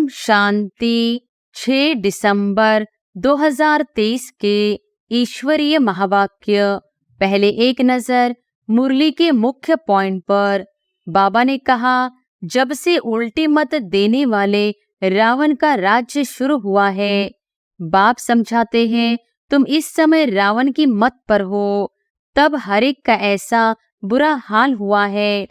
ओम शांति। 6 दिसंबर 2023 के ईश्वरीय महावाक्य। पहले एक नजर मुरली के मुख्य पॉइंट पर। बाबा ने कहा, जब से उल्टी मत देने वाले रावण का राज्य शुरू हुआ है। बाप समझाते हैं, तुम इस समय रावण की मत पर हो। तब हर एक का ऐसा बुरा हाल हुआ है।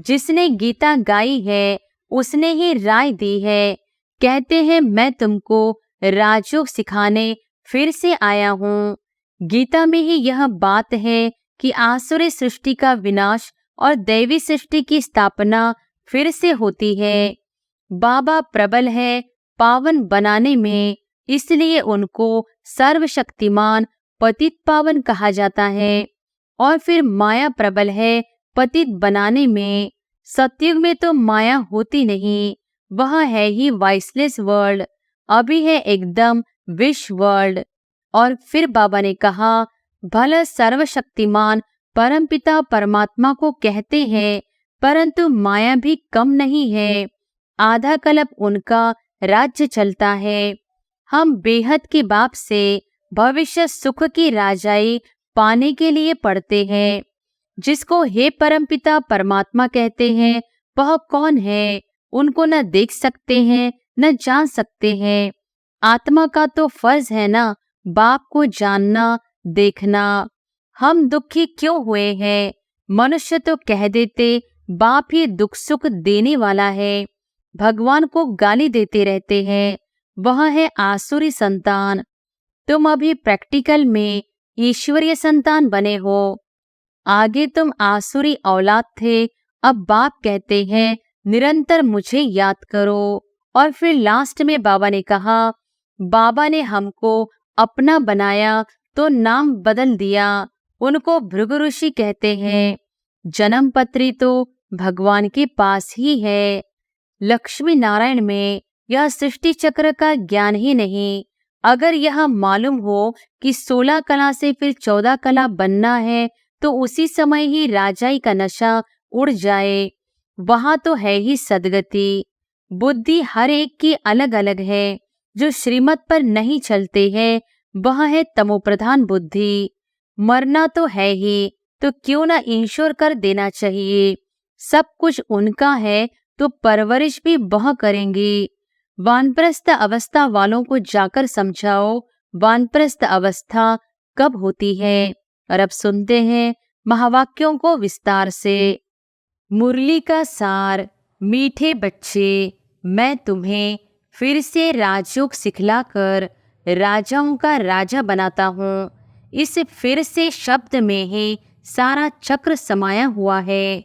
जिसने गीता गाई है उसने ही राय दी है। कहते हैं, मैं तुमको राजयोग सिखाने फिर से आया हूँ। गीता में ही यह बात है कि आसुरी सृष्टि का विनाश और दैवी सृष्टि की स्थापना फिर से होती है। बाबा प्रबल है पावन बनाने में, इसलिए उनको सर्वशक्तिमान पतित पावन कहा जाता है। और फिर माया प्रबल है पतित बनाने में। सतयुग में तो माया होती नहीं, वह है ही वाइसलेस वर्ल्ड। अभी है एकदम विश वर्ल्ड। और फिर बाबा ने कहा, भला सर्वशक्तिमान परमपिता परमात्मा को कहते हैं, परंतु माया भी कम नहीं है। आधा कल्प उनका राज्य चलता है। हम बेहद के बाप से भविष्य सुख की राजाई पाने के लिए पढ़ते हैं। जिसको हे परमपिता परमात्मा कहते हैं, वह कौन है? उनको न देख सकते हैं न जान सकते हैं। आत्मा का तो फर्ज है ना बाप को जानना देखना। हम दुखी क्यों हुए हैं? मनुष्य तो कह देते बाप ही दुख सुख देने वाला है। भगवान को गाली देते रहते हैं, वह है आसुरी संतान। तुम अभी प्रैक्टिकल में ईश्वरीय संतान बने हो। आगे तुम आसुरी औलाद थे। अब बाप कहते हैं, निरंतर मुझे याद करो। और फिर लास्ट में बाबा ने कहा, बाबा ने हमको अपना बनाया तो नाम बदल दिया। उनको भृगु ऋषि कहते हैं। जन्म पत्री तो भगवान के पास ही है। लक्ष्मी नारायण में यह सृष्टि चक्र का ज्ञान ही नहीं। अगर यह मालूम हो कि 16 कला से फिर 14 कला बनना है, तो उसी समय ही राजाई का नशा उड़ जाए। वहां तो है ही सदगति। बुद्धि हर एक की अलग अलग है। जो श्रीमत पर नहीं चलते हैं, वह है तमोप्रधान बुद्धि। मरना तो है ही, तो क्यों ना इंश्योर कर देना चाहिए। सब कुछ उनका है तो परवरिश भी वह करेंगे। वानप्रस्थ अवस्था वालों को जाकर समझाओ, वानप्रस्थ अवस्था कब होती है। और अब सुनते हैं महावाक्यों को विस्तार से। मुरली का सार। मीठे बच्चे, मैं तुम्हें फिर से राजयोग सिखलाकर राजाओं का राजा बनाता हूँ। इस फिर से शब्द में ही सारा चक्र समाया हुआ है।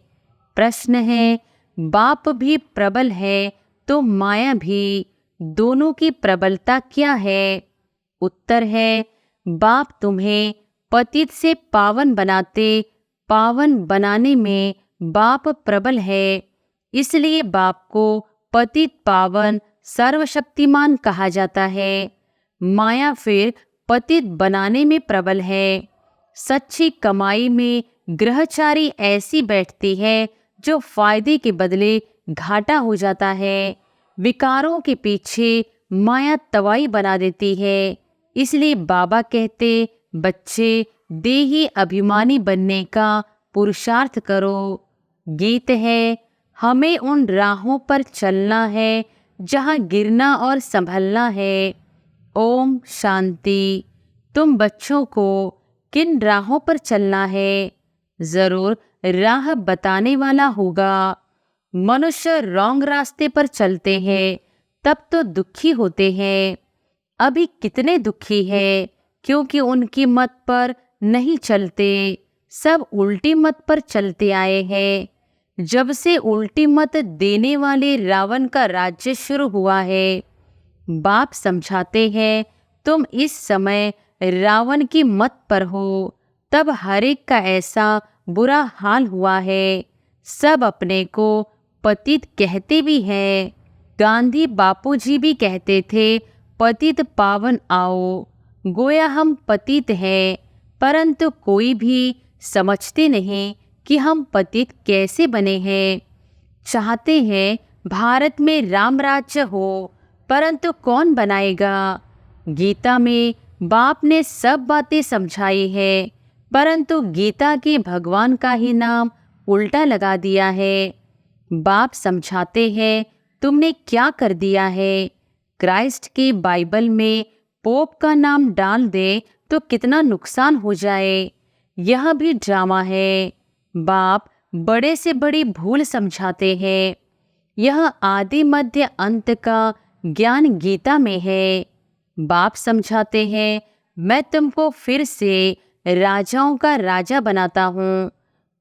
प्रश्न है, बाप भी प्रबल है तो माया भी, दोनों की प्रबलता क्या है? उत्तर है, बाप तुम्हें पतित से पावन बनाते, पावन बनाने में बाप प्रबल है। इसलिए बाप को पतित पावन सर्वशक्तिमान कहा जाता है। माया फिर पतित बनाने में प्रबल है। सच्ची कमाई में ग्रहचारी ऐसी बैठती है जो फायदे के बदले घाटा हो जाता है। विकारों के पीछे माया तवाई बना देती है। इसलिए बाबा कहते, बच्चे देही अभिमानी बनने का पुरुषार्थ करो। गीत है, हमें उन राहों पर चलना है जहाँ गिरना और संभलना है। ओम शांति। तुम बच्चों को किन राहों पर चलना है? जरूर राह बताने वाला होगा। मनुष्य रॉन्ग रास्ते पर चलते हैं तब तो दुखी होते हैं। अभी कितने दुखी है क्योंकि उनकी मत पर नहीं चलते। सब उल्टी मत पर चलते आए हैं। जब से उल्टी मत देने वाले रावण का राज्य शुरू हुआ है। बाप समझाते हैं, तुम इस समय रावण की मत पर हो। तब हर एक का ऐसा बुरा हाल हुआ है। सब अपने को पतित कहते भी हैं। गांधी बापूजी भी कहते थे, पतित पावन आओ। गोया हम पतित हैं, परंतु कोई भी समझते नहीं कि हम पतित कैसे बने हैं। चाहते हैं भारत में राम राज्य हो, परंतु कौन बनाएगा। गीता में बाप ने सब बातें समझाई है, परंतु गीता के भगवान का ही नाम उल्टा लगा दिया है। बाप समझाते हैं, तुमने क्या कर दिया है। क्राइस्ट की बाइबल में पोप का नाम डाल दे तो कितना नुकसान हो जाए। यह भी ड्रामा है। बाप बड़े से बड़ी भूल समझाते हैं। यह आदि मध्य अंत का ज्ञान गीता में है। बाप समझाते हैं, मैं तुमको फिर से राजाओं का राजा बनाता हूँ।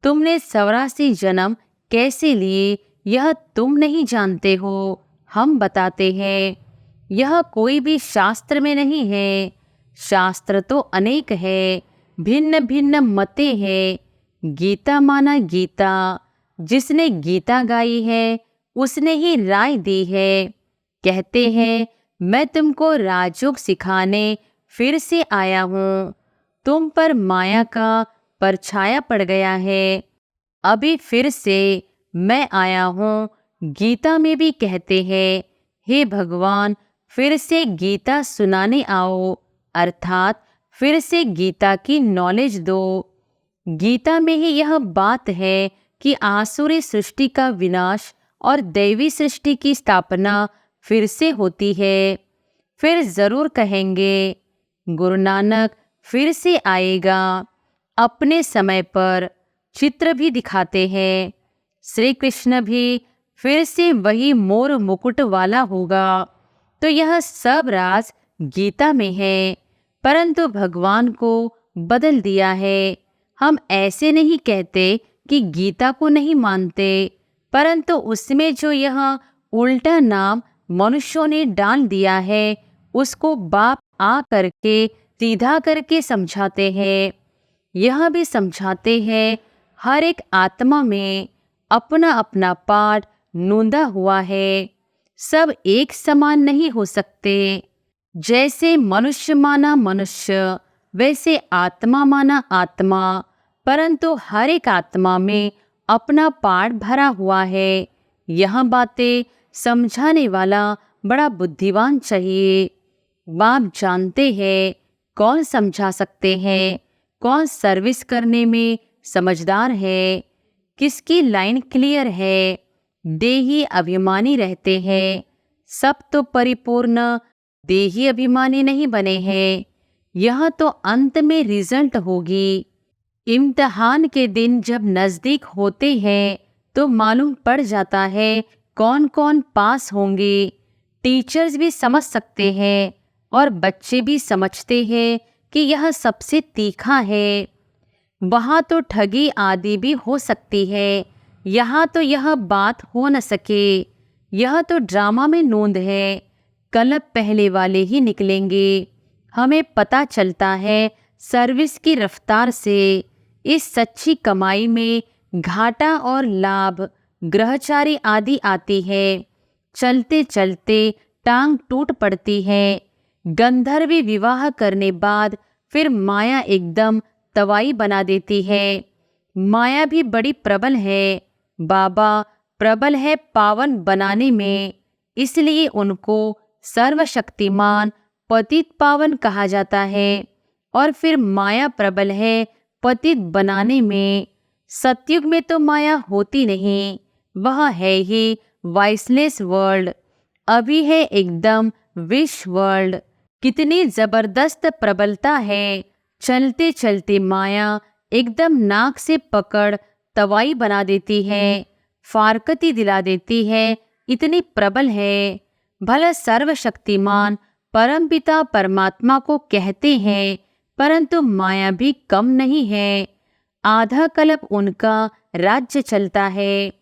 तुमने 84 जन्म कैसे लिए यह तुम नहीं जानते हो, हम बताते हैं। यह कोई भी शास्त्र में नहीं है। शास्त्र तो अनेक है, भिन्न भिन्न मतें हैं। गीता माना गीता, जिसने गीता गाई है उसने ही राय दी है। कहते हैं, मैं तुमको राजयोग सिखाने फिर से आया हूँ। तुम पर माया का परछाया पड़ गया है। अभी फिर से मैं आया हूँ। गीता में भी कहते हैं, हे भगवान फिर से गीता सुनाने आओ, अर्थात फिर से गीता की नॉलेज दो। गीता में ही यह बात है कि आसुरी सृष्टि का विनाश और दैवी सृष्टि की स्थापना फिर से होती है। फिर जरूर कहेंगे, गुरु नानक फिर से आएगा अपने समय पर। चित्र भी दिखाते हैं, श्री कृष्ण भी फिर से वही मोर मुकुट वाला होगा। तो यह सब राज गीता में है, परंतु भगवान को बदल दिया है। हम ऐसे नहीं कहते कि गीता को नहीं मानते, परंतु उसमें जो यह उल्टा नाम मनुष्यों ने डाल दिया है उसको बाप आ करके सीधा करके समझाते हैं। यह भी समझाते हैं, हर एक आत्मा में अपना अपना पाठ नूंदा हुआ है। सब एक समान नहीं हो सकते। जैसे मनुष्य माना मनुष्य, वैसे आत्मा माना आत्मा, परंतु हर एक आत्मा में अपना पाठ भरा हुआ है। यह बातें समझाने वाला बड़ा बुद्धिमान चाहिए। बाप जानते हैं कौन समझा सकते हैं, कौन सर्विस करने में समझदार है, किसकी लाइन क्लियर है। देही अभिमानी रहते हैं, सब तो परिपूर्ण देही अभिमानी नहीं बने हैं। यह तो अंत में रिजल्ट होगी। इम्तिहान के दिन जब नज़दीक होते हैं तो मालूम पड़ जाता है कौन कौन पास होंगे। टीचर्स भी समझ सकते हैं और बच्चे भी समझते हैं कि यह सबसे तीखा है। वहाँ तो ठगी आदि भी हो सकती है, यहाँ तो यह बात हो न सके। यह तो ड्रामा में नोंद है, कल पहले वाले ही निकलेंगे। हमें पता चलता है सर्विस की रफ्तार से। इस सच्ची कमाई में घाटा और लाभ, ग्रहचारी आदि आती है। चलते चलते टांग टूट पड़ती है। गंधर्वी विवाह करने बाद फिर माया एकदम तवाई बना देती है। माया भी बड़ी प्रबल है। बाबा प्रबल है पावन बनाने में, इसलिए उनको सर्वशक्तिमान पतित पावन कहा जाता है। और फिर माया प्रबल है पतित बनाने में। सतयुग में तो माया होती नहीं, वह है ही वाइसलेस वर्ल्ड। अभी है एकदम विश वर्ल्ड। कितनी जबरदस्त प्रबलता है। चलते चलते माया एकदम नाक से पकड़ तवाई बना देती है, फारकती दिला देती है, इतनी प्रबल है। भला सर्वशक्तिमान परमपिता परमात्मा को कहते हैं, परंतु माया भी कम नहीं है। आधा कल्प उनका राज्य चलता है,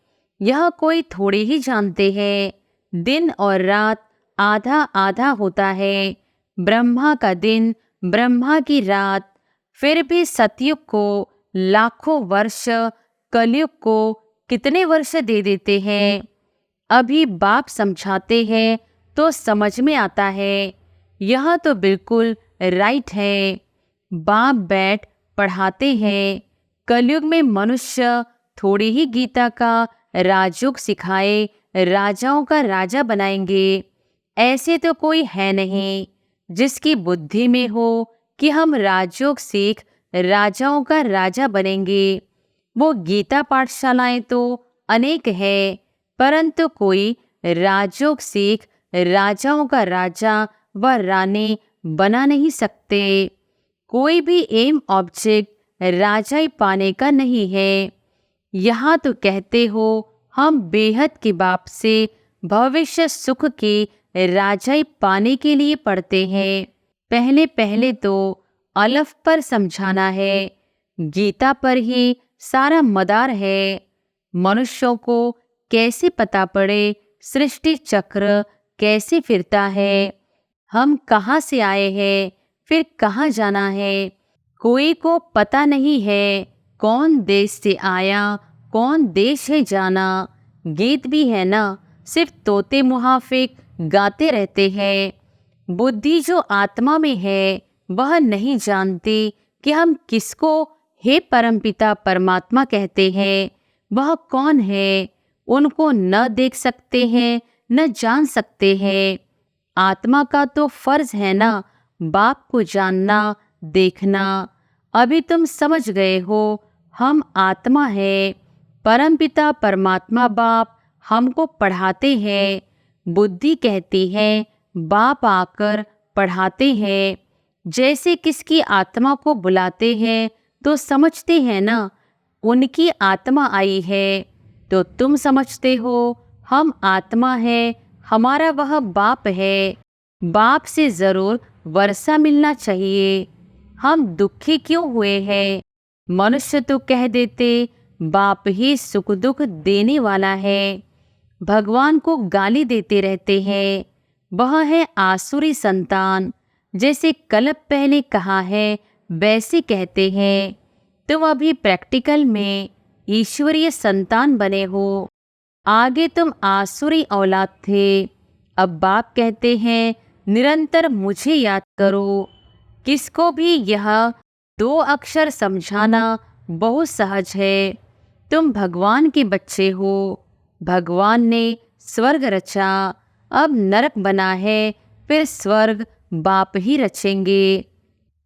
यह कोई थोड़े ही जानते हैं। दिन और रात आधा आधा होता है। ब्रह्मा का दिन, ब्रह्मा की रात। फिर भी सतयुग को लाखों वर्ष, कलयुग को कितने वर्ष दे देते हैं। अभी बाप समझाते हैं तो समझ में आता है। यह तो बिल्कुल राइट है। बाप बैठ पढ़ाते हैं। कलयुग में मनुष्य थोड़ी ही गीता का राजयोग सिखाए राजाओं का राजा बनाएंगे। ऐसे तो कोई है नहीं जिसकी बुद्धि में हो कि हम राजयोग सीख राजाओं का राजा बनेंगे। वो गीता पाठशालाएं तो अनेक है, परंतु कोई राजयोग सीख राजाओं का राजा व रानी बना नहीं सकते। कोई भी एम ऑब्जेक्ट राजाई पाने का नहीं है। यहाँ तो कहते हो हम बेहद के बाप से भविष्य सुख के राजाई पाने के लिए पढ़ते हैं। पहले पहले तो अलफ पर समझाना है। गीता पर ही सारा मदार है। मनुष्यों को कैसे पता पड़े सृष्टि चक्र कैसे फिरता है, हम कहाँ से आए हैं, फिर कहाँ जाना है। कोई को पता नहीं है कौन देश से आया कौन देश है जाना। गीत भी है ना, सिर्फ तोते मुहाफिक गाते रहते हैं। बुद्धि जो आत्मा में है वह नहीं जानती कि हम किसको हे परमपिता परमात्मा कहते हैं। वह कौन है उनको न देख सकते हैं न जान सकते हैं। आत्मा का तो फर्ज है ना बाप को जानना देखना। अभी तुम समझ गए हो हम आत्मा है। परमपिता परमात्मा बाप हमको पढ़ाते हैं। बुद्धि कहती है बाप आकर पढ़ाते हैं। जैसे किसकी आत्मा को बुलाते हैं तो समझते हैं ना उनकी आत्मा आई है। तो तुम समझते हो हम आत्मा है, हमारा वह बाप है। बाप से जरूर वर्षा मिलना चाहिए। हम दुखी क्यों हुए हैं? मनुष्य तो कह देते बाप ही सुख दुख देने वाला है। भगवान को गाली देते रहते हैं। वह है आसुरी संतान। जैसे कल्प पहले कहा है वैसे कहते हैं। तुम अभी प्रैक्टिकल में ईश्वरीय संतान बने हो। आगे तुम आसुरी औलाद थे। अब बाप कहते हैं निरंतर मुझे याद करो। किसको भी यह 2 अक्षर समझाना बहुत सहज है। तुम भगवान के बच्चे हो। भगवान ने स्वर्ग रचा, अब नरक बना है, फिर स्वर्ग बाप ही रचेंगे।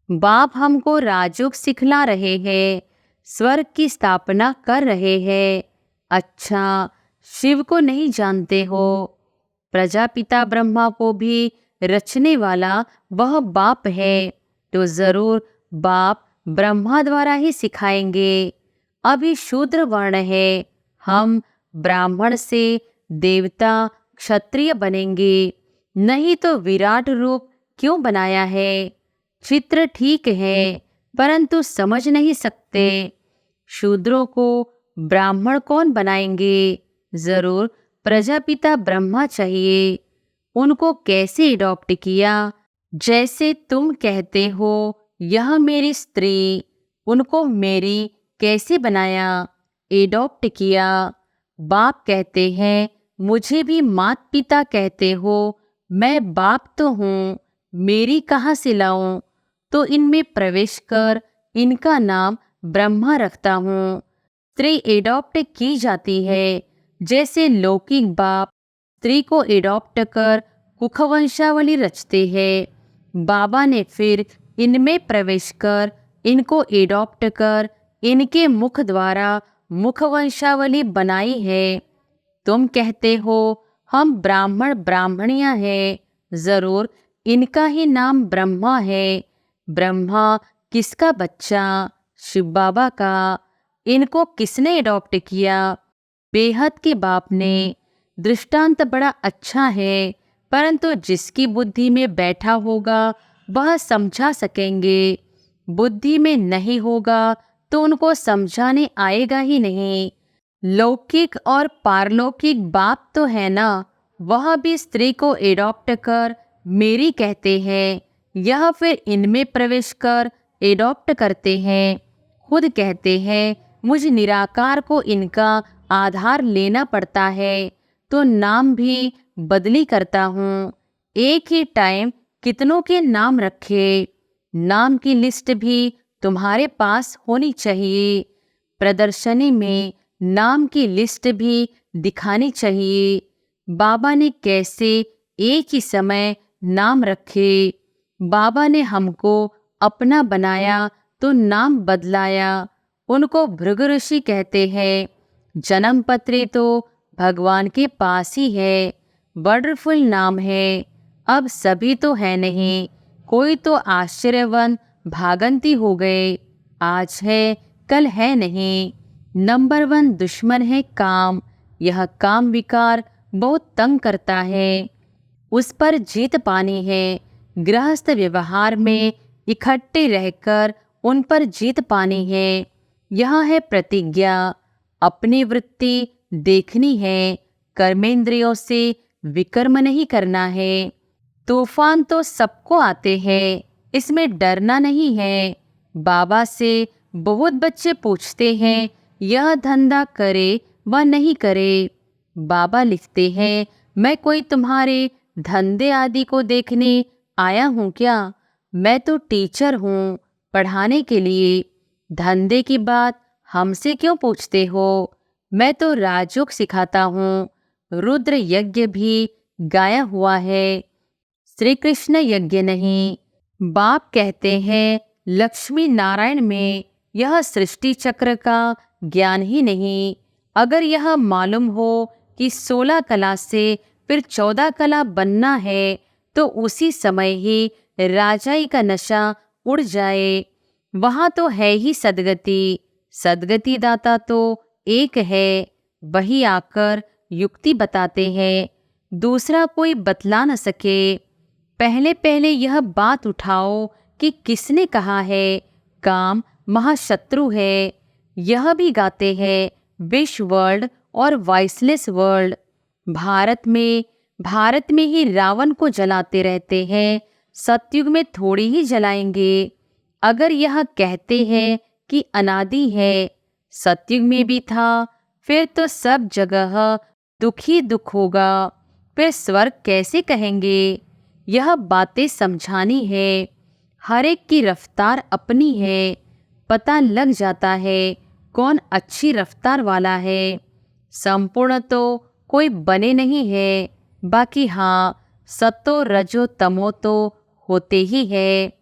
बाप हमको राजयोग सिखला रहे हैं, स्वर्ग की स्थापना कर रहे हैं। अच्छा, शिव को नहीं जानते हो? प्रजापिता ब्रह्मा को भी रचने वाला वह बाप है। तो जरूर बाप ब्रह्मा द्वारा ही सिखाएंगे। अभी शूद्र वर्ण है, हम ब्राह्मण से देवता क्षत्रिय बनेंगे। नहीं तो विराट रूप क्यों बनाया है? चित्र ठीक है परंतु समझ नहीं सकते। शूद्रों को ब्राह्मण कौन बनाएंगे? जरूर प्रजापिता ब्रह्मा चाहिए। उनको कैसे अडॉप्ट किया? जैसे तुम कहते हो यह मेरी स्त्री, उनको मेरी कैसे बनाया? एडॉप्ट किया। बाप कहते हैं मुझे भी मात पिता कहते हो, मैं बाप तो हूँ, मेरी कहाँ से लाऊं? तो इनमें प्रवेश कर इनका नाम ब्रह्मा रखता हूँ। स्त्री एडॉप्ट की जाती है। जैसे लौकिक बाप स्त्री को एडॉप्ट कर कुखवंशावली रचते हैं। बाबा ने फिर इनमें प्रवेश कर इनको एडॉप्ट कर इनके मुख द्वारा मुखवंशावली बनाई है। तुम कहते हो हम ब्राह्मण ब्राह्मणियां हैं। जरूर इनका ही नाम ब्रह्मा है। ब्रह्मा किसका बच्चा? शिव बाबा का। इनको किसने अडॉप्ट किया? बेहद के बाप ने। दृष्टांत बड़ा अच्छा है, परंतु जिसकी बुद्धि में बैठा होगा वह समझा सकेंगे। बुद्धि में नहीं होगा तो उनको समझाने आएगा ही नहीं। लौकिक और पारलौकिक बाप तो है ना, वह भी स्त्री को एडॉप्ट कर मेरी कहते हैं। यह फिर इनमें प्रवेश कर एडॉप्ट करते हैं। खुद कहते हैं मुझ निराकार को इनका आधार लेना पड़ता है, तो नाम भी बदली करता हूँ। एक ही टाइम कितनों के नाम रखे? नाम की लिस्ट भी तुम्हारे पास होनी चाहिए। प्रदर्शनी में नाम की लिस्ट भी दिखानी चाहिए। बाबा ने कैसे एक ही समय नाम रखे। बाबा ने हमको अपना बनाया तो नाम बदलाया। उनको भृगु ऋषि कहते हैं। जन्म पत्री तो भगवान के पास ही है। वंडरफुल नाम है। अब सभी तो है नहीं, कोई तो आश्चर्यवन भागंती हो गए। आज है कल है नहीं। नंबर 1 दुश्मन है काम। यह काम विकार बहुत तंग करता है। उस पर जीत पानी है। गृहस्थ व्यवहार में इकट्ठे रहकर उन पर जीत पानी है। यह है प्रतिज्ञा। अपनी वृत्ति देखनी है। कर्मेंद्रियों से विकर्म नहीं करना है। तूफान तो सबको आते हैं, इसमें डरना नहीं है। बाबा से बहुत बच्चे पूछते हैं यह धंधा करे व नहीं करे। बाबा लिखते हैं, मैं कोई तुम्हारे धंधे आदि को देखने आया हूँ क्या? मैं तो टीचर हूँ, पढ़ाने के लिए। धंधे की बात हमसे क्यों पूछते हो? मैं तो राजयोग सिखाता हूँ। रुद्र यज्ञ भी गाया हुआ है, श्री कृष्ण यज्ञ नहीं। बाप कहते हैं लक्ष्मी नारायण में यह सृष्टि चक्र का ज्ञान ही नहीं। अगर यह मालूम हो कि 16 कला से फिर 14 कला बनना है तो उसी समय ही राजाई का नशा उड़ जाए। वहाँ तो है ही सदगति। सदगति दाता तो एक है, वही आकर युक्ति बताते हैं, दूसरा कोई बतला न सके। पहले पहले यह बात उठाओ कि किसने कहा है काम महाशत्रु है। यह भी गाते हैं विश वर्ल्ड और वॉइसलेस वर्ल्ड। भारत में ही रावण को जलाते रहते हैं, सतयुग में थोड़ी ही जलाएंगे। अगर यह कहते हैं कि अनादि है, सतयुग में भी था, फिर तो सब जगह दुख ही दुख होगा। फिर स्वर्ग कैसे कहेंगे? यह बातें समझानी है। हर एक की रफ्तार अपनी है। पता लग जाता है कौन अच्छी रफ्तार वाला है। संपूर्ण तो कोई बने नहीं है, बाकी हाँ सतो रजो तमो तो होते ही है।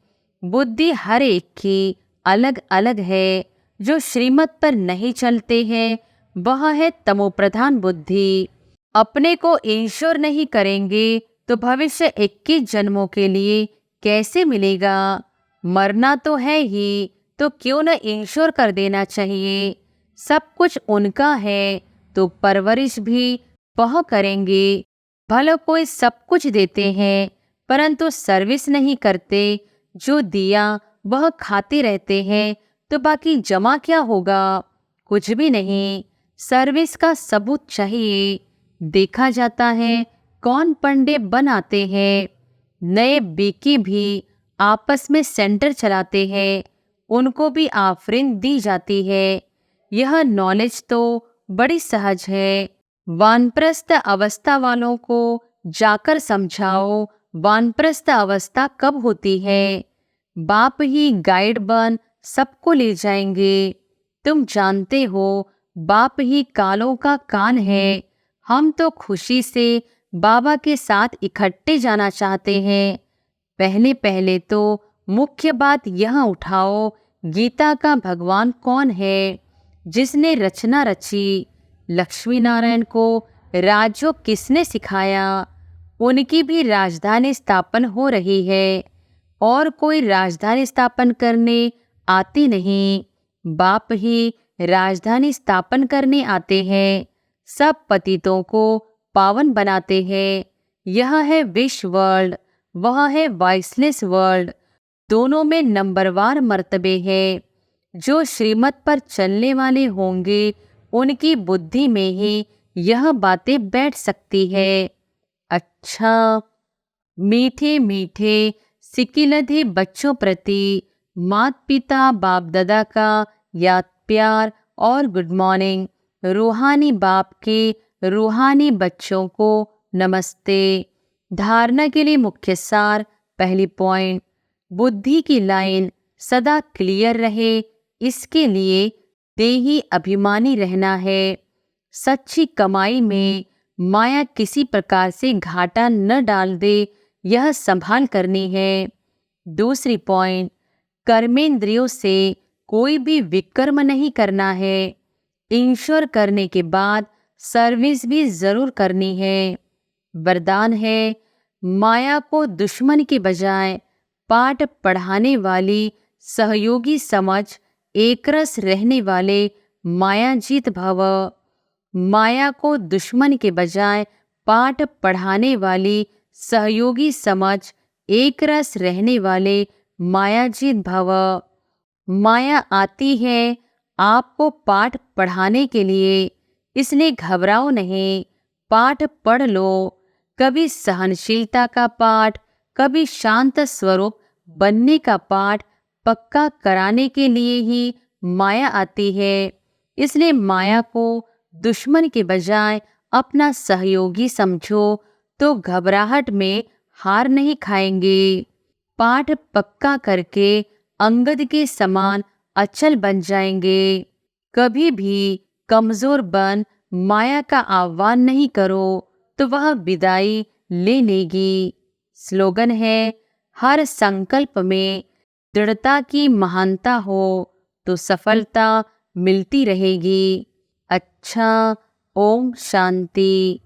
बुद्धि हर एक की अलग अलग है। जो श्रीमत पर नहीं चलते हैं वह है तमोप्रधान बुद्धि। अपने को इंश्योर नहीं करेंगे तो भविष्य 21 जन्मों के लिए कैसे मिलेगा? मरना तो है ही, तो क्यों न इंश्योर कर देना चाहिए। सब कुछ उनका है तो परवरिश भी वह करेंगे। भले कोई सब कुछ देते हैं परंतु सर्विस नहीं करते। जो दिया वह खाते रहते हैं तो बाकी जमा क्या होगा? कुछ भी नहीं। सर्विस का सबूत चाहिए। देखा जाता है कौन पंडे बनाते हैं। नए बेके भी आपस में सेंटर चलाते हैं, उनको भी आफरीन दी जाती है। यह नॉलेज तो बड़ी सहज है। वानप्रस्थ अवस्था वालों को जाकर समझाओ वानप्रस्थ अवस्था कब होती है। बाप ही गाइड बन सबको ले जाएंगे। तुम जानते हो बाप ही कालों का कान है। हम तो खुशी से बाबा के साथ इकट्ठे जाना चाहते हैं। पहले पहले तो मुख्य बात यह उठाओ, गीता का भगवान कौन है? जिसने रचना रची। लक्ष्मी नारायण को राजयोग किसने सिखाया? उनकी भी राजधानी स्थापन हो रही है और कोई राजधानी स्थापन करने आती नहीं। बाप ही राजधानी स्थापन करने आते हैं। सब पतितों को पावन बनाते हैं। यह है विश वर्ल्ड, वह है वॉइसलेस वर्ल्ड। दोनों में नंबरवार मर्तबे हैं। जो श्रीमत पर चलने वाले होंगे उनकी बुद्धि में ही यह बातें बैठ सकती है। अच्छा, मीठे मीठे सिकिलधे बच्चों प्रति माता पिता बाप दादा का याद प्यार और गुड मॉर्निंग। रूहानी बाप के रूहानी बच्चों को नमस्ते। धारणा के लिए मुख्य सार। पहली पॉइंट, बुद्धि की लाइन सदा क्लियर रहे, इसके लिए देही अभिमानी रहना है। सच्ची कमाई में माया किसी प्रकार से घाटा न डाल दे, यह संभाल करनी है। दूसरी पॉइंट, कर्मेंद्रियों से कोई भी विकर्म नहीं करना है। इंश्योर करने के बाद सर्विस भी जरूर करनी है। वरदान है, माया को दुश्मन के बजाय पाठ पढ़ाने वाली सहयोगी समझ एकरस रहने वाले मायाजीत भव। माया को दुश्मन के बजाय पाठ पढ़ाने वाली सहयोगी समझ एकरस रहने वाले मायाजीत भव। माया आती है आपको पाठ पढ़ाने के लिए, इसलिए घबराओ नहीं, पाठ पढ़ लो। कभी सहनशीलता का पाठ, कभी शांत स्वरूप बनने का पाठ पक्का कराने के लिए ही माया आती है। इसलिए माया को दुश्मन के बजाय अपना सहयोगी समझो तो घबराहट में हार नहीं खाएंगे। पाठ पक्का करके अंगद के समान अचल बन जाएंगे। कभी भी कमजोर बन माया का आह्वान नहीं करो तो वह विदाई ले लेगी। स्लोगन है, हर संकल्प में दृढ़ता की महानता हो तो सफलता मिलती रहेगी। अच्छा, ओम शांति।